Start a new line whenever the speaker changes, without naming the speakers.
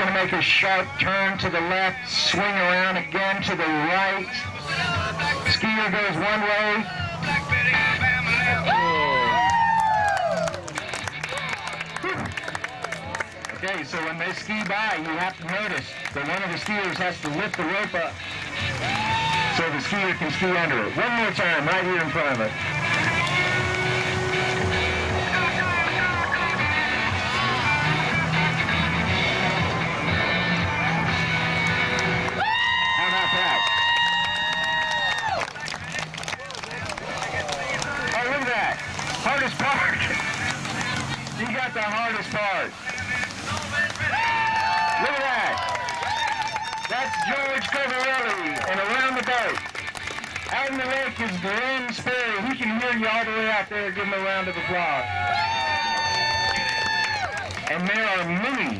going to make a sharp turn to the left, swing around again to the right. Skier goes one way. Okay, so when they ski by, you have to notice that one of the skiers has to lift the rope up so the skier can ski under it. One more time, right here in front of it. How about that? Oh, look at that. Hardest part. You got the hardest part. Look at that. That's George Covarelli and around the boat. Out in the lake is Glenn Sperry. He can hear you all the way out there. Give him a round of applause. And there are many